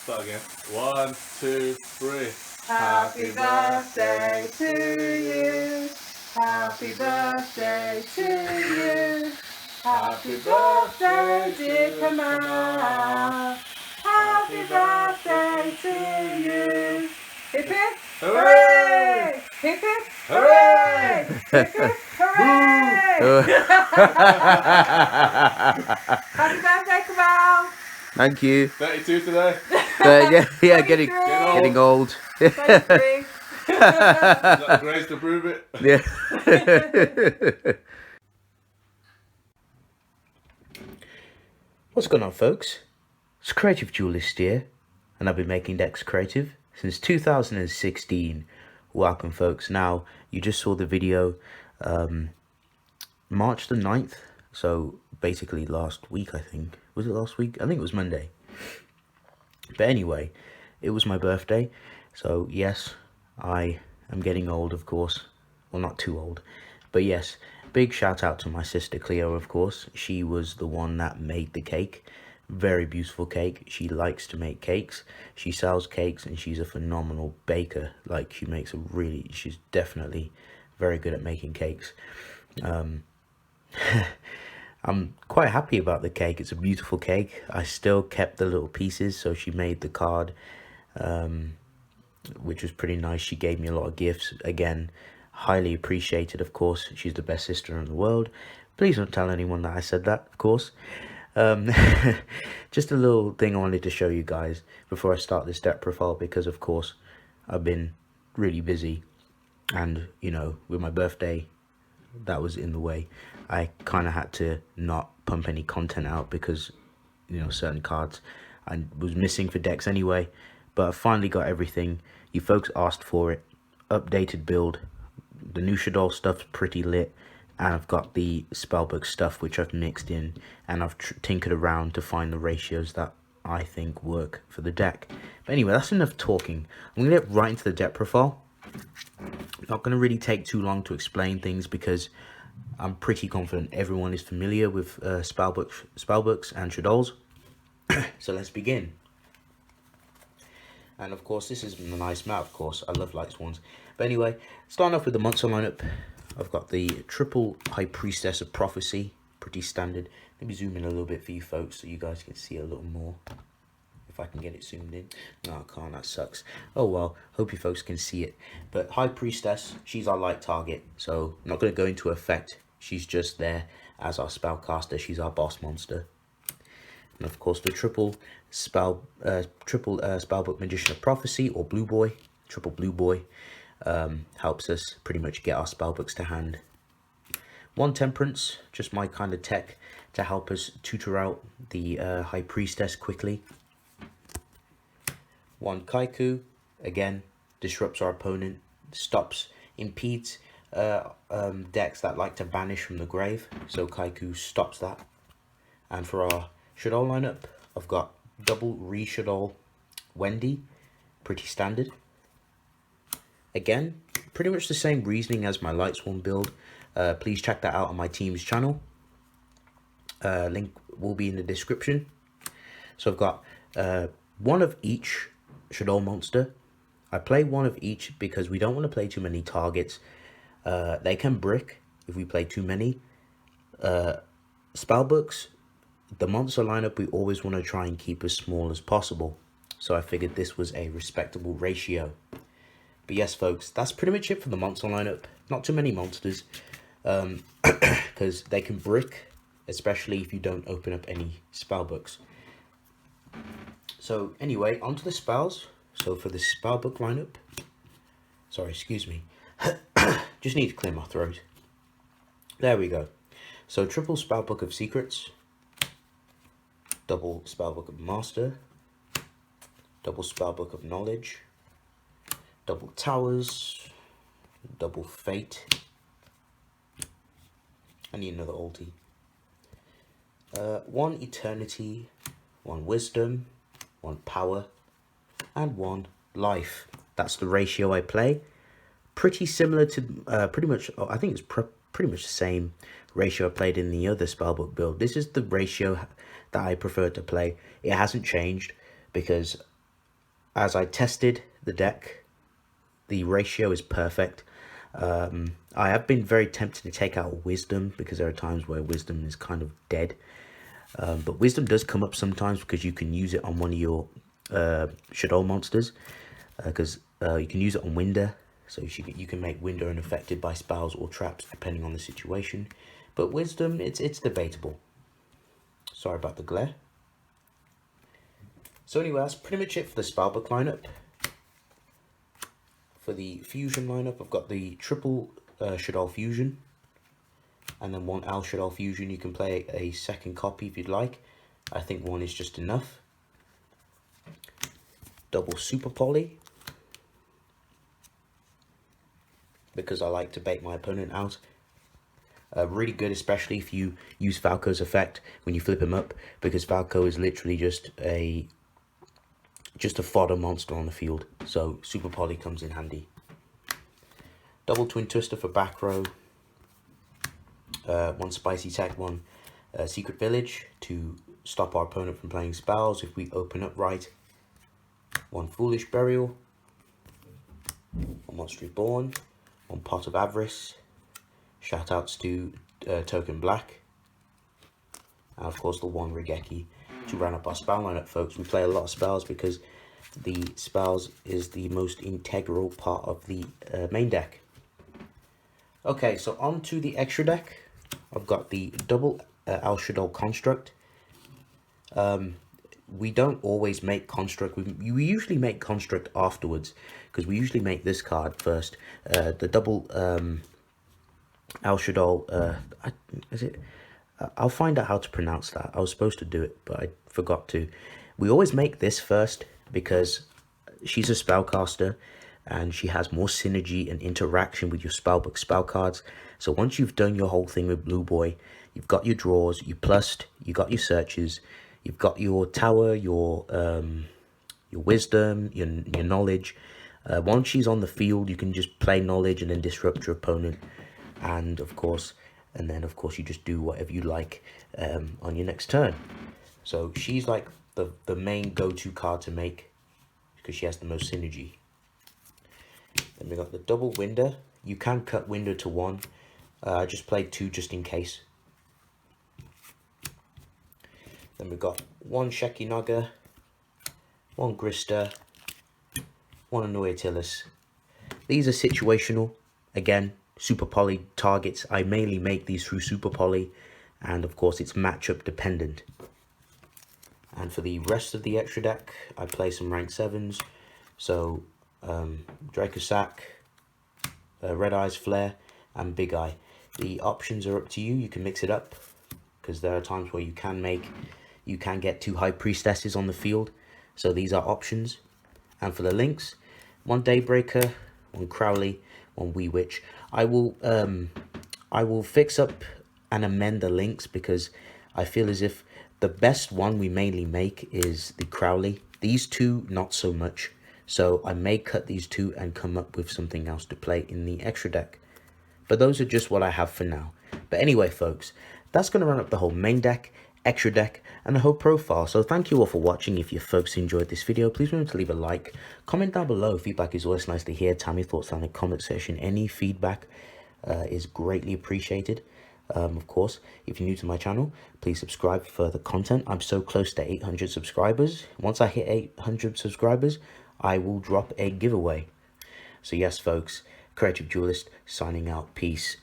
Start again. 1, 2, 3. Happy birthday to you. Happy birthday to you. Happy birthday, dear Kamal. Happy birthday to you. Hip hip hooray! Hip hip hooray! Hip hip hooray! Happy birthday, Kamal. Thank you. 32 today. Yeah, getting 23. old. 23. Got the grace to prove it. Yeah. What's going on, folks? It's Creative Duelist here, and I've been making decks creative since 2016. Welcome, folks. Now, you just saw the video March the 9th, so basically last week, I think. Was it last week? I think it was Monday. But anyway, it was my birthday, so yes, I am getting old, of course. Well, not too old, but yes, big shout out to my sister Cleo, of course. She was the one that made the cake. Very beautiful cake. She likes to make cakes. She sells cakes, and she's a phenomenal baker. Like, she's definitely very good at making cakes. I'm quite happy about the cake. It's a beautiful cake. I still kept the little pieces, so she made the card, which was pretty nice. She gave me a lot of gifts. Again, highly appreciated, of course. She's the best sister in the world. Please don't tell anyone that I said that, of course. Just a little thing I wanted to show you guys before I start this deck profile, because of course I've been really busy, and you know, with my birthday, that was in the way. I kind of had to not pump any content out because, you know, certain cards I was missing for decks anyway. But I finally got everything. You folks asked for it. Updated build. The new Shaddoll stuff's pretty lit. And I've got the Spellbook stuff, which I've mixed in. And I've tinkered around to find the ratios that I think work for the deck. But anyway, that's enough talking. I'm going to get right into the deck profile. Not going to really take too long to explain things, because I'm pretty confident everyone is familiar with Spellbooks and Shaddolls. So let's begin. And of course, this is a nice map, of course. I love light swans. But anyway, starting off with the monster lineup, I've got the triple High Priestess of Prophecy. Pretty standard. Let me zoom in a little bit for you folks so you guys can see a little more. If I can get it zoomed in. No, I can't. That sucks. Oh well, hope you folks can see it. But High Priestess, she's our light target, so I'm not going to go into effect. She's just there as our spellcaster. She's our boss monster. And of course, the triple Spellbook Magician of Prophecy, or Blue Boy, triple Blue Boy, helps us pretty much get our spellbooks to hand. One Temperance, just my kind of tech to help us tutor out the High Priestess quickly. One Kaiku, again, disrupts our opponent, impedes decks that like to banish from the grave, so Kaiku stops that. And for our Shaddoll lineup, I've got double Shaddoll Wendy, pretty standard. Again, pretty much the same reasoning as my Light Swan build. Please check that out on my team's channel. Link will be in the description. So I've got one of each Shaddoll monster. I play one of each because we don't want to play too many targets. They can brick if we play too many. Spellbooks, the monster lineup, we always want to try and keep as small as possible. So I figured this was a respectable ratio. But yes, folks, that's pretty much it for the monster lineup. Not too many monsters, because they can brick, especially if you don't open up any spellbooks. So anyway, onto the spells. So for the Spellbook lineup, sorry, excuse me, just need to clear my throat. There we go. So triple Spellbook of Secrets, double Spellbook of Master, double Spellbook of Knowledge, double Towers, double Fate. I need another ulti. One Eternity, one Wisdom, one Power, and one Life. That's the ratio I play. Pretty similar to, pretty much, I think it's pretty much the same ratio I played in the other Spellbook build. This is the ratio that I prefer to play. It hasn't changed because as I tested the deck, the ratio is perfect. I have been very tempted to take out Wisdom because there are times where Wisdom is kind of dead. But Wisdom does come up sometimes because you can use it on one of your Shaddoll monsters. Because you can use it on Winder. So you can make Winder unaffected by spells or traps depending on the situation. But Wisdom, it's debatable. Sorry about the glare. So anyway, that's pretty much it for the Spellbook lineup. For the Fusion lineup, I've got the triple Shaddoll Fusion. And then one Al Shaddoll Fusion. You can play a second copy if you'd like. I think one is just enough. Double Super Poly. Because I like to bait my opponent out. Really good, especially if you use Falco's effect when you flip him up, because Falco is literally just a fodder monster on the field. So Super Poly comes in handy. Double Twin Twister for back row. One Spicy Tech, one Secret Village to stop our opponent from playing spells if we open up right. One Foolish Burial. One Monster Reborn. One Pot of Avarice. Shoutouts to Token Black. And of course the one Regeki to round up our spell lineup, folks. We play a lot of spells because the spells is the most integral part of the main deck. Okay, so on to the extra deck. I've got the double Al Shaddoll Construct. We don't always make Construct. We usually make Construct afterwards, because we usually make this card first. The double Al Shaddoll, is it? I'll find out how to pronounce that. I was supposed to do it, but I forgot to. We always make this first because she's a spellcaster and she has more synergy and interaction with your Spellbook spell cards. So once you've done your whole thing with Blue Boy, you've got your draws, you plussed, you got your searches, you've got your tower, your wisdom, your knowledge. Once she's on the field, you can just play knowledge and then disrupt your opponent. And then of course you just do whatever you like on your next turn. So she's like the main go-to card to make because she has the most synergy. Then we got the double Winder. You can cut Winder to 1. I just played 2 just in case. Then we've got one Sheki Naga, one Grista, one Anoyatilis. These are situational. Again, Super Poly targets. I mainly make these through Super Poly, and of course it's matchup dependent. And for the rest of the extra deck, I play some rank 7s. So Dracosac, Red Eyes Flare, and Big Eye. The options are up to you. You can mix it up because there are times where you can get 2 High Priestesses on the field. So these are options. And for the links, one Daybreaker, one Crowley, one Wee Witch. I will fix up and amend the links because I feel as if the best one we mainly make is the Crowley. These 2 not so much. So I may cut these 2 and come up with something else to play in the extra deck. But those are just what I have for now. But anyway, folks, that's going to run up the whole main deck, extra deck, and the whole profile. So thank you all for watching. If you folks enjoyed this video, please remember to leave a like. Comment down below. Feedback is always nice to hear. Tell me your thoughts down in the comment section. Any feedback is greatly appreciated. Of course, if you're new to my channel, please subscribe for further content. I'm so close to 800 subscribers. Once I hit 800 subscribers, I will drop a giveaway. So yes, folks, Creative Duelist signing out. Peace.